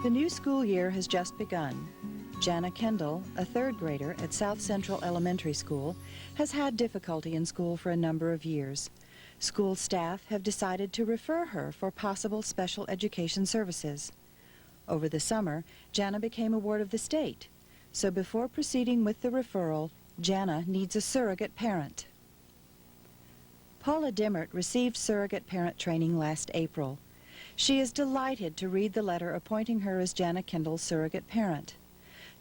The new school year has just begun. Jana Kendall, a third grader at South Central Elementary School, has had difficulty in school for a number of years. School staff have decided to refer her for possible special education services. Over the summer, Jana became a ward of the state. So before proceeding with the referral, Jana needs a surrogate parent. Paula Dimmert received surrogate parent training last April. She is delighted to read the letter appointing her as Jana Kendall's surrogate parent.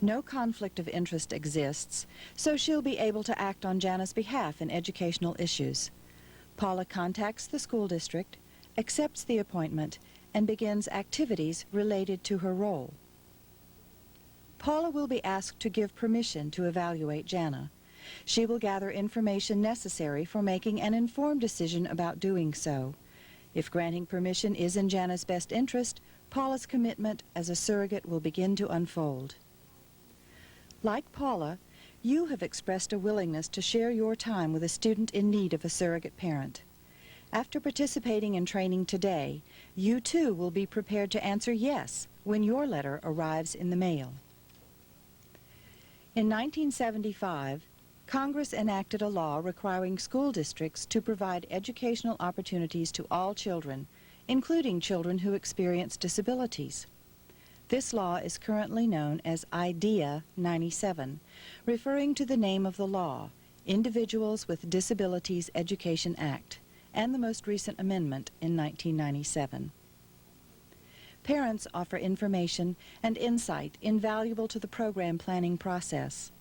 No conflict of interest exists, so she'll be able to act on Jana's behalf in educational issues. Paula contacts the school district, accepts the appointment, and begins activities related to her role. Paula will be asked to give permission to evaluate Jana. She will gather information necessary for making an informed decision about doing so. If granting permission is in Jana's best interest, Paula's commitment as a surrogate will begin to unfold. Like Paula, you have expressed a willingness to share your time with a student in need of a surrogate parent. After participating in training today, you too will be prepared to answer yes when your letter arrives in the mail. In 1975, Congress enacted a law requiring school districts to provide educational opportunities to all children, including children who experience disabilities. This law is currently known as IDEA 97, referring to the name of the law, Individuals with Disabilities Education Act, and the most recent amendment in 1997. Parents offer information and insight invaluable to the program planning process.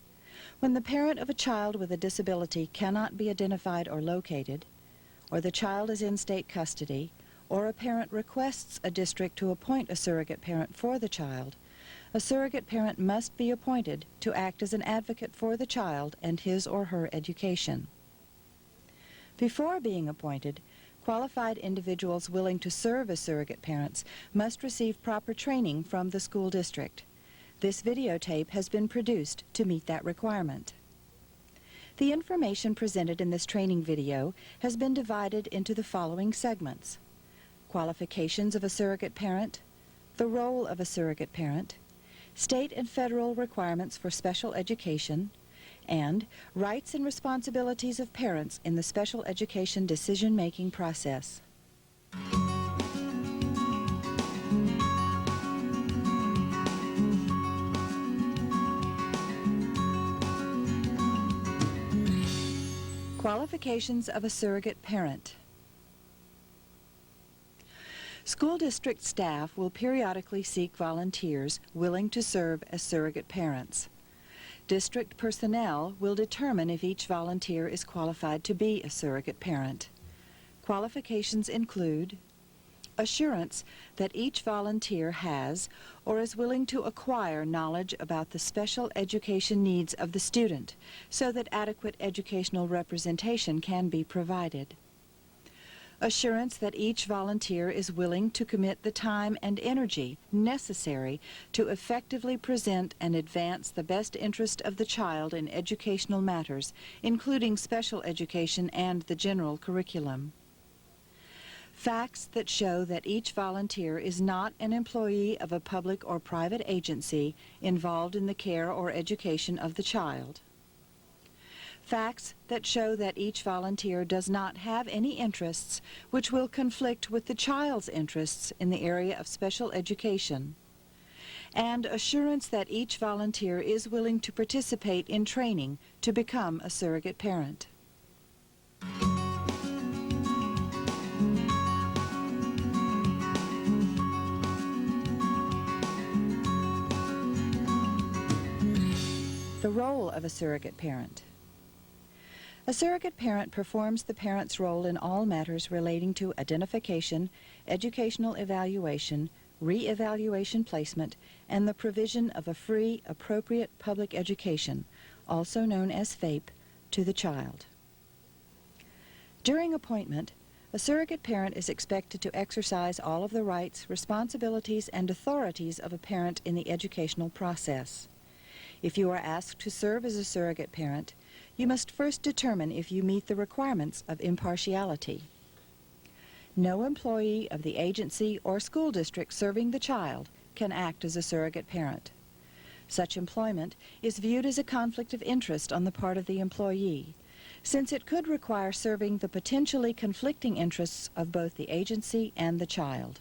When the parent of a child with a disability cannot be identified or located, or the child is in state custody, or a parent requests a district to appoint a surrogate parent for the child, a surrogate parent must be appointed to act as an advocate for the child and his or her education. Before being appointed, qualified individuals willing to serve as surrogate parents must receive proper training from the school district. This videotape has been produced to meet that requirement. The information presented in this training video has been divided into the following segments: qualifications of a surrogate parent, the role of a surrogate parent, state and federal requirements for special education, and rights and responsibilities of parents in the special education decision-making process. Qualifications of a surrogate parent. School district staff will periodically seek volunteers willing to serve as surrogate parents. District personnel will determine if each volunteer is qualified to be a surrogate parent. Qualifications include assurance that each volunteer has or is willing to acquire knowledge about the special education needs of the student so that adequate educational representation can be provided. Assurance that each volunteer is willing to commit the time and energy necessary to effectively present and advance the best interest of the child in educational matters, including special education and the general curriculum. Facts that show that each volunteer is not an employee of a public or private agency involved in the care or education of the child. Facts that show that each volunteer does not have any interests which will conflict with the child's interests in the area of special education. And assurance that each volunteer is willing to participate in training to become a surrogate parent. The role of a surrogate parent. A surrogate parent performs the parent's role in all matters relating to identification, educational evaluation, re-evaluation placement, and the provision of a free, appropriate public education, also known as FAPE, to the child. During appointment, a surrogate parent is expected to exercise all of the rights, responsibilities, and authorities of a parent in the educational process. If you are asked to serve as a surrogate parent, you must first determine if you meet the requirements of impartiality. No employee of the agency or school district serving the child can act as a surrogate parent. Such employment is viewed as a conflict of interest on the part of the employee, since it could require serving the potentially conflicting interests of both the agency and the child.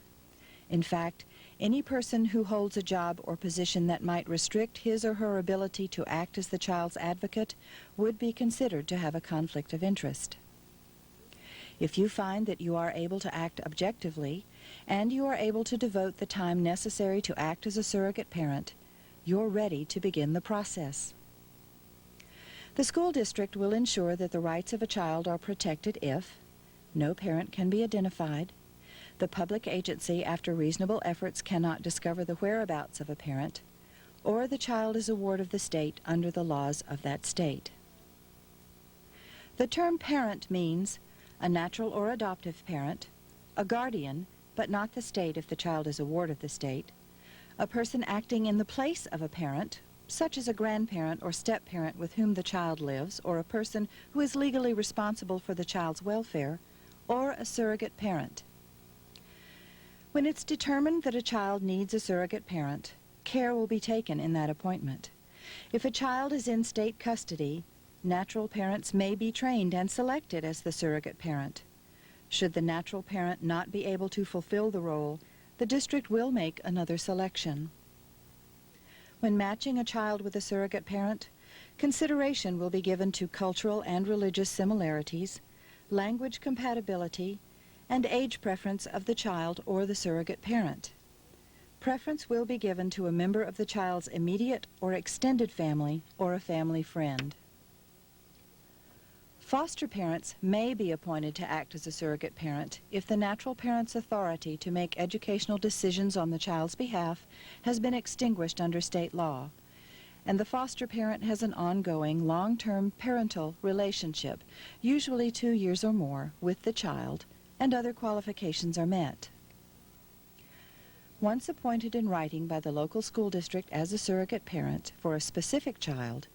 In fact, any person who holds a job or position that might restrict his or her ability to act as the child's advocate would be considered to have a conflict of interest. If you find that you are able to act objectively and you are able to devote the time necessary to act as a surrogate parent, you're ready to begin the process. The school district will ensure that the rights of a child are protected if no parent can be identified, the public agency after reasonable efforts cannot discover the whereabouts of a parent, or the child is a ward of the state under the laws of that state. The term parent means a natural or adoptive parent, a guardian, but not the state if the child is a ward of the state, a person acting in the place of a parent, such as a grandparent or step-parent with whom the child lives, or a person who is legally responsible for the child's welfare, or a surrogate parent. When it's determined that a child needs a surrogate parent, care will be taken in that appointment. If a child is in state custody, natural parents may be trained and selected as the surrogate parent. Should the natural parent not be able to fulfill the role, the district will make another selection. When matching a child with a surrogate parent, consideration will be given to cultural and religious similarities, language compatibility, and age preference of the child or the surrogate parent. Preference will be given to a member of the child's immediate or extended family or a family friend. Foster parents may be appointed to act as a surrogate parent if the natural parent's authority to make educational decisions on the child's behalf has been extinguished under state law, and the foster parent has an ongoing, long-term parental relationship, usually 2 years or more, with the child, and other qualifications are met. Once appointed in writing by the local school district as a surrogate parent for a specific child,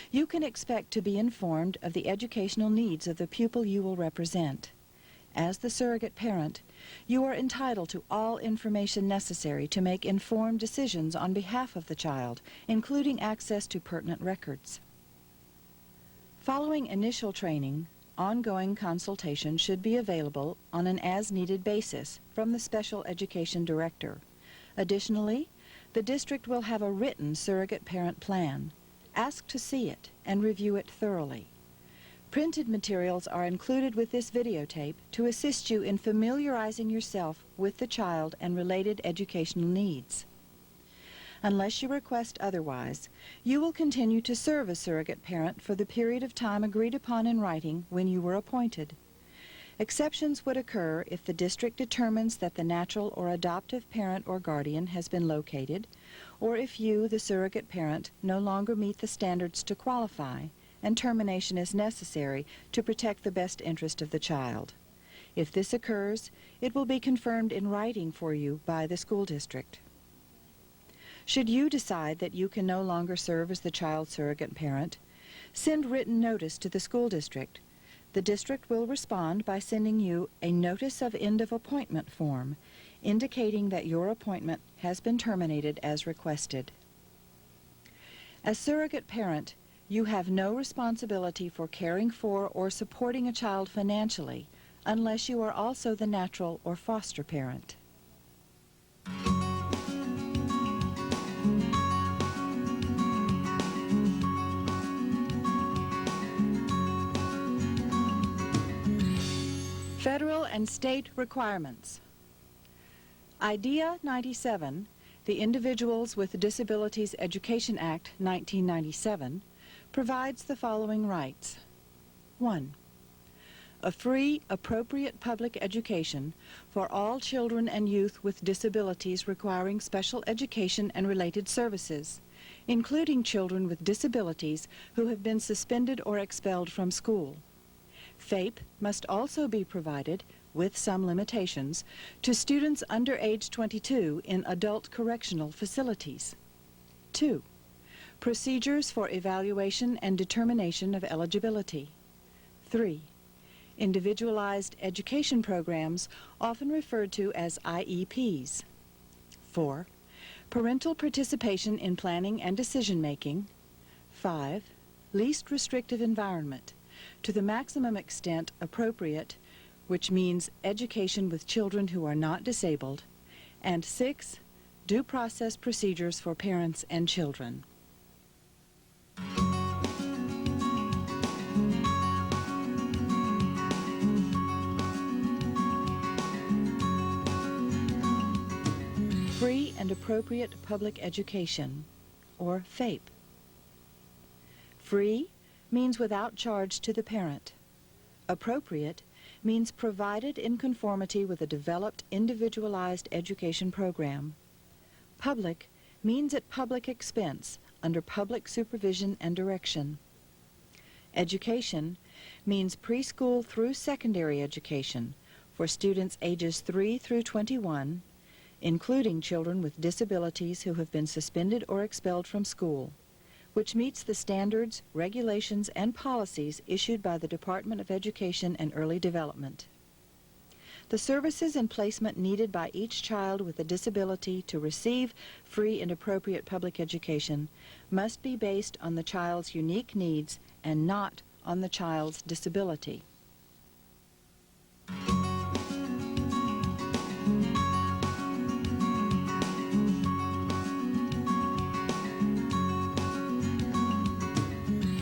you can expect to be informed of the educational needs of the pupil you will represent. As the surrogate parent, you are entitled to all information necessary to make informed decisions on behalf of the child, including access to pertinent records. Following initial training, ongoing consultation should be available on an as-needed basis from the special education director. Additionally, the district will have a written surrogate parent plan. Ask to see it and review it thoroughly. Printed materials are included with this videotape to assist you in familiarizing yourself with the child and related educational needs. Unless you request otherwise, you will continue to serve as surrogate parent for the period of time agreed upon in writing when you were appointed. Exceptions would occur if the district determines that the natural or adoptive parent or guardian has been located, or if you, the surrogate parent, no longer meet the standards to qualify, and termination is necessary to protect the best interest of the child. If this occurs, it will be confirmed in writing for you by the school district. Should you decide that you can no longer serve as the child's surrogate parent, send written notice to the school district. The district will respond by sending you a Notice of End of Appointment form, indicating that your appointment has been terminated as requested. As surrogate parent, you have no responsibility for caring for or supporting a child financially, unless you are also the natural or foster parent. Federal and state requirements. IDEA 97, the Individuals with Disabilities Education Act 1997, provides the following rights. 1. A free, appropriate public education for all children and youth with disabilities requiring special education and related services, including children with disabilities who have been suspended or expelled from school. FAPE must also be provided, with some limitations, to students under age 22 in adult correctional facilities. 2. Procedures for evaluation and determination of eligibility. 3. Individualized education programs, often referred to as IEPs. 4. Parental participation in planning and decision-making. 5. Least restrictive environment, to the maximum extent appropriate, which means education with children who are not disabled. And 6. Due process procedures for parents and children. Free and appropriate public education, or FAPE. Free means without charge to the parent. Appropriate means provided in conformity with a developed individualized education program. Public means at public expense, under public supervision and direction. Education means preschool through secondary education for students ages 3 through 21, including children with disabilities who have been suspended or expelled from school, which meets the standards, regulations, and policies issued by the Department of Education and Early Development. The services and placement needed by each child with a disability to receive free and appropriate public education must be based on the child's unique needs and not on the child's disability.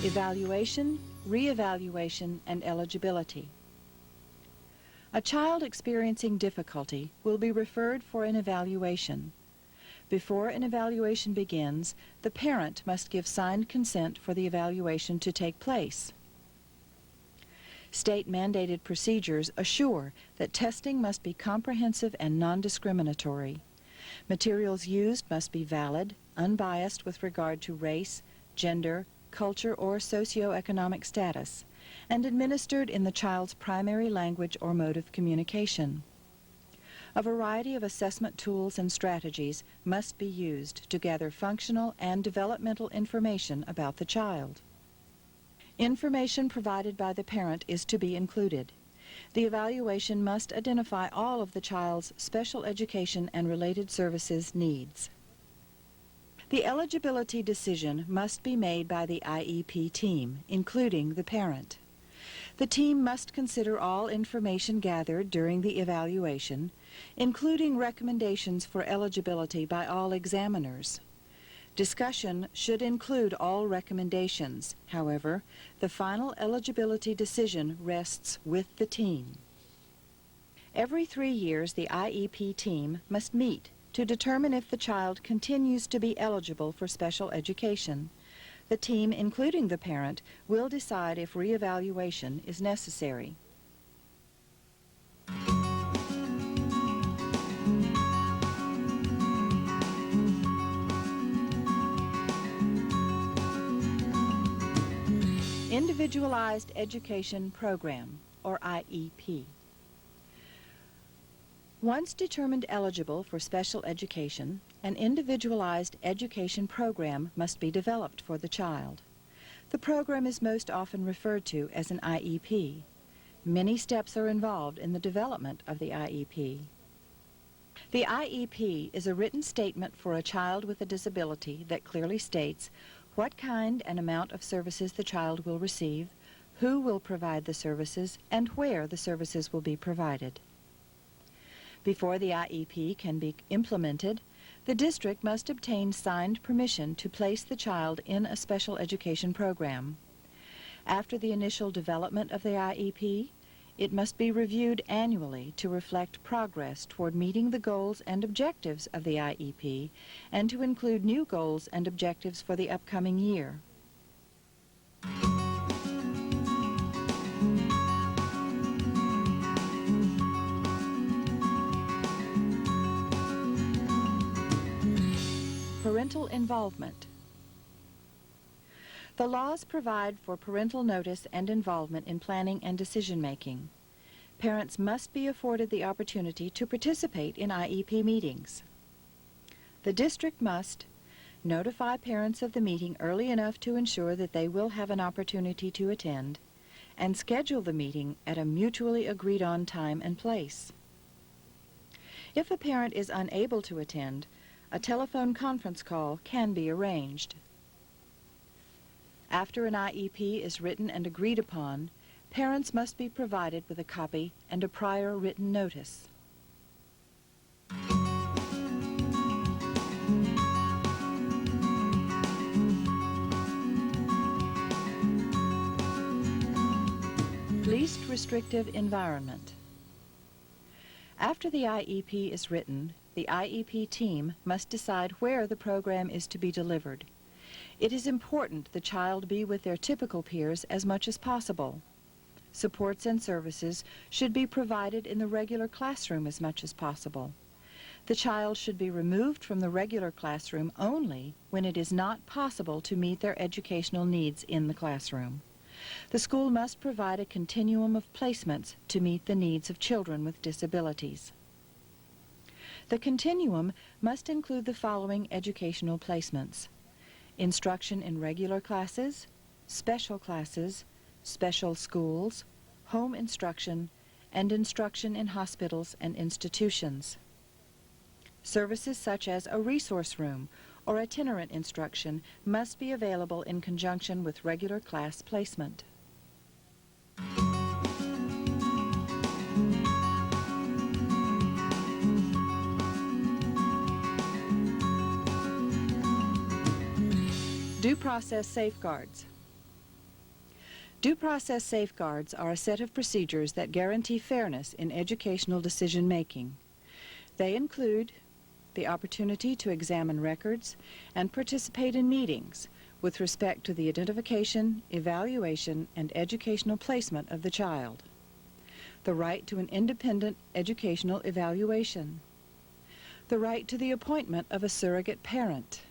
Evaluation, re-evaluation, and eligibility. A child experiencing difficulty will be referred for an evaluation. Before an evaluation begins, the parent must give signed consent for the evaluation to take place. State-mandated procedures assure that testing must be comprehensive and non-discriminatory. Materials used must be valid, unbiased with regard to race, gender, culture, or socioeconomic status, and administered in the child's primary language or mode of communication. A variety of assessment tools and strategies must be used to gather functional and developmental information about the child. Information provided by the parent is to be included. The evaluation must identify all of the child's special education and related services needs. The eligibility decision must be made by the IEP team, including the parent. The team must consider all information gathered during the evaluation, including recommendations for eligibility by all examiners. Discussion should include all recommendations. However, the final eligibility decision rests with the team. Every 3 years, the IEP team must meet to determine if the child continues to be eligible for special education. The team, including the parent, will decide if re-evaluation is necessary. Individualized Education Program, or IEP. Once determined eligible for special education, an individualized education program must be developed for the child. The program is most often referred to as an IEP. Many steps are involved in the development of the IEP. The IEP is a written statement for a child with a disability that clearly states what kind and amount of services the child will receive, who will provide the services, and where the services will be provided. Before the IEP can be implemented, the district must obtain signed permission to place the child in a special education program. After the initial development of the IEP, it must be reviewed annually to reflect progress toward meeting the goals and objectives of the IEP and to include new goals and objectives for the upcoming year. Parental involvement. The laws provide for parental notice and involvement in planning and decision-making. Parents must be afforded the opportunity to participate in IEP meetings. The district must notify parents of the meeting early enough to ensure that they will have an opportunity to attend, and schedule the meeting at a mutually agreed-on time and place. If a parent is unable to attend, A telephone conference call can be arranged. After an IEP is written and agreed upon, parents must be provided with a copy and a prior written notice. Least restrictive environment. After the IEP is written, the IEP team must decide where the program is to be delivered. It is important the child be with their typical peers as much as possible. Supports and services should be provided in the regular classroom as much as possible. The child should be removed from the regular classroom only when it is not possible to meet their educational needs in the classroom. The school must provide a continuum of placements to meet the needs of children with disabilities. The continuum must include the following educational placements: instruction in regular classes, special classes, special schools, home instruction, and instruction in hospitals and institutions. Services such as a resource room or itinerant instruction must be available in conjunction with regular class placement. Due process safeguards. Due process safeguards are a set of procedures that guarantee fairness in educational decision-making. They include the opportunity to examine records and participate in meetings with respect to the identification, evaluation, and educational placement of the child, the right to an independent educational evaluation, the right to the appointment of a surrogate parent,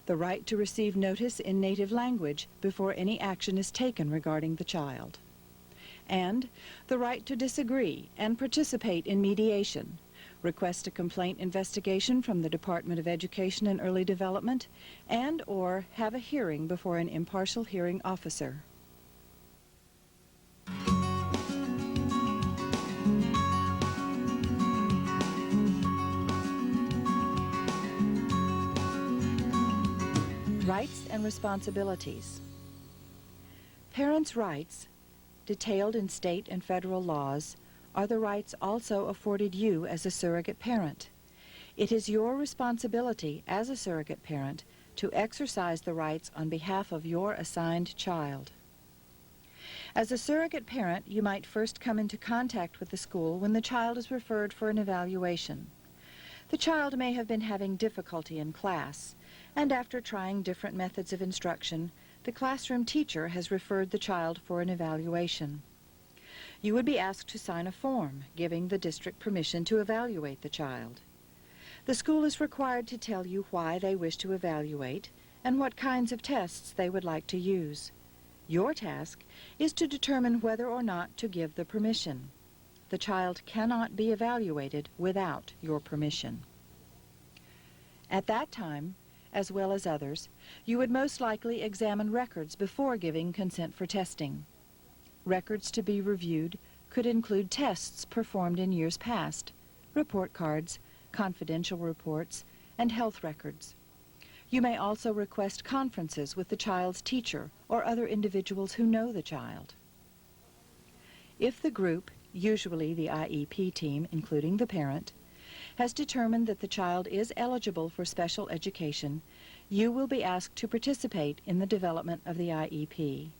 the right to receive notice in native language before any action is taken regarding the child, and the right to disagree and participate in mediation, request a complaint investigation from the Department of Education and Early Development, and/or have a hearing before an impartial hearing officer. Rights and responsibilities. Parents' rights, detailed in state and federal laws, are the rights also afforded you as a surrogate parent. It is your responsibility as a surrogate parent to exercise the rights on behalf of your assigned child. As a surrogate parent, you might first come into contact with the school when the child is referred for an evaluation. The child may have been having difficulty in class, and after trying different methods of instruction, the classroom teacher has referred the child for an evaluation. You would be asked to sign a form giving the district permission to evaluate the child. The school is required to tell you why they wish to evaluate and what kinds of tests they would like to use. Your task is to determine whether or not to give the permission. The child cannot be evaluated without your permission. At that time, as well as others, you would most likely examine records before giving consent for testing. Records to be reviewed could include tests performed in years past, report cards, confidential reports, and health records. You may also request conferences with the child's teacher or other individuals who know the child. If the group, usually the IEP team, including the parent, has determined that the child is eligible for special education, you will be asked to participate in the development of the IEP.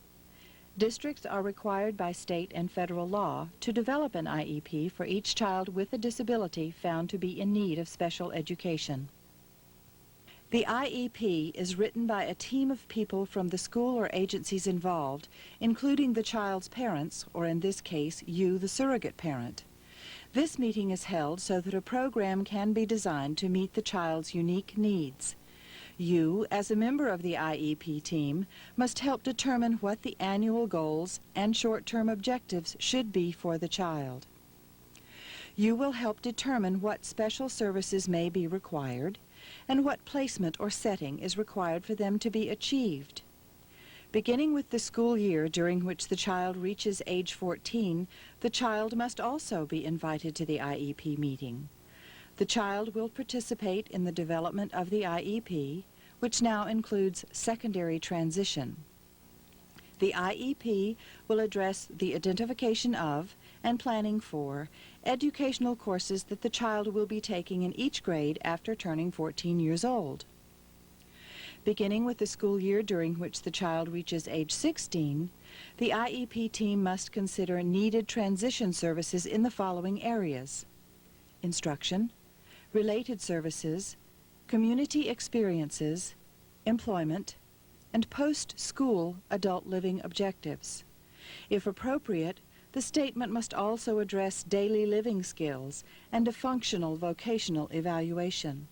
Districts are required by state and federal law to develop an IEP for each child with a disability found to be in need of special education. The IEP is written by a team of people from the school or agencies involved, including the child's parents, or in this case, you, the surrogate parent. This meeting is held so that a program can be designed to meet the child's unique needs. You, as a member of the IEP team, must help determine what the annual goals and short-term objectives should be for the child. You will help determine what special services may be required and what placement or setting is required for them to be achieved. Beginning with the school year during which the child reaches age 14, the child must also be invited to the IEP meeting. The child will participate in the development of the IEP, which now includes secondary transition. The IEP will address the identification of and planning for educational courses that the child will be taking in each grade after turning 14 years old. Beginning with the school year during which the child reaches age 16, the IEP team must consider needed transition services in the following areas: instruction, related services, community experiences, employment, and post-school adult living objectives. If appropriate, the statement must also address daily living skills and a functional vocational evaluation.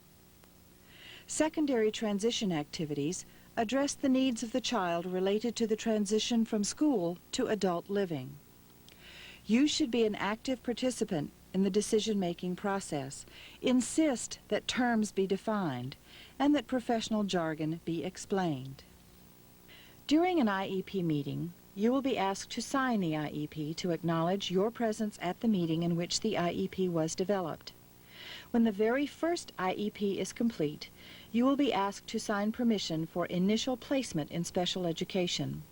Secondary transition activities address the needs of the child related to the transition from school to adult living. You should be an active participant in the decision-making process. Insist that terms be defined and that professional jargon be explained. During an IEP meeting, you will be asked to sign the IEP to acknowledge your presence at the meeting in which the IEP was developed. When the very first IEP is complete, you will be asked to sign permission for initial placement in special education.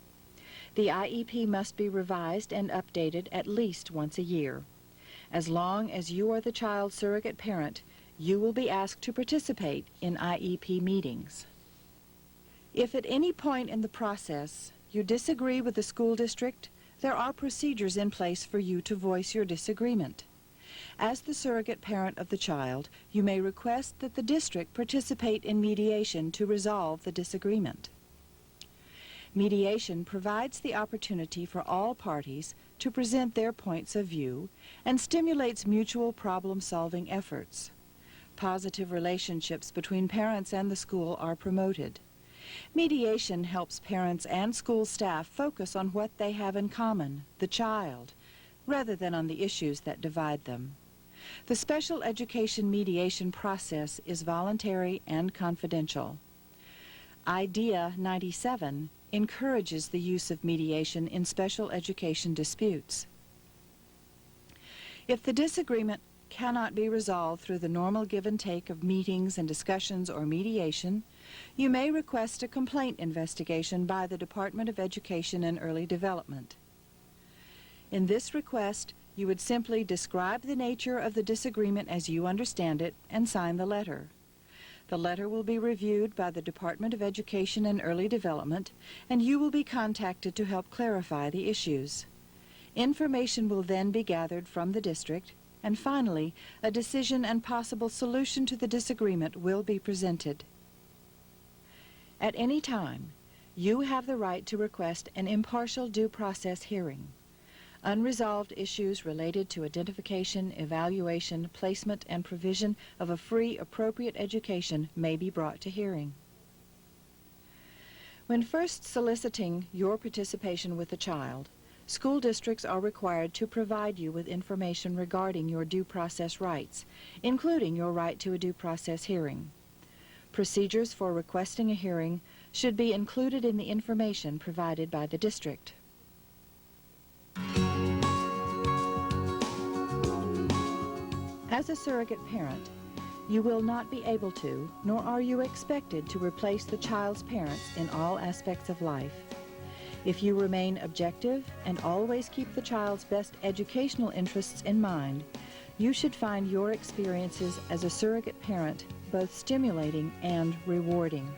The IEP must be revised and updated at least once a year. As long as you are the child's surrogate parent, you will be asked to participate in IEP meetings. If at any point in the process you disagree with the school district, there are procedures in place for you to voice your disagreement. As the surrogate parent of the child, you may request that the district participate in mediation to resolve the disagreement. Mediation provides the opportunity for all parties to present their points of view and stimulates mutual problem-solving efforts. Positive relationships between parents and the school are promoted. Mediation helps parents and school staff focus on what they have in common, the child, rather than on the issues that divide them. The special education mediation process is voluntary and confidential. IDEA 97 encourages the use of mediation in special education disputes. If the disagreement cannot be resolved through the normal give and take of meetings and discussions or mediation, you may request a complaint investigation by the Department of Education and Early Development. In this request, you would simply describe the nature of the disagreement as you understand it and sign the letter. The letter will be reviewed by the Department of Education and Early Development, and you will be contacted to help clarify the issues. Information will then be gathered from the district, and finally, a decision and possible solution to the disagreement will be presented. At any time, you have the right to request an impartial due process hearing. Unresolved issues related to identification, evaluation, placement, and provision of a free, appropriate education may be brought to hearing. When first soliciting your participation with the child, school districts are required to provide you with information regarding your due process rights, including your right to a due process hearing. Procedures for requesting a hearing should be included in the information provided by the district. As a surrogate parent, you will not be able to, nor are you expected to replace the child's parents in all aspects of life. If you remain objective and always keep the child's best educational interests in mind, you should find your experiences as a surrogate parent both stimulating and rewarding.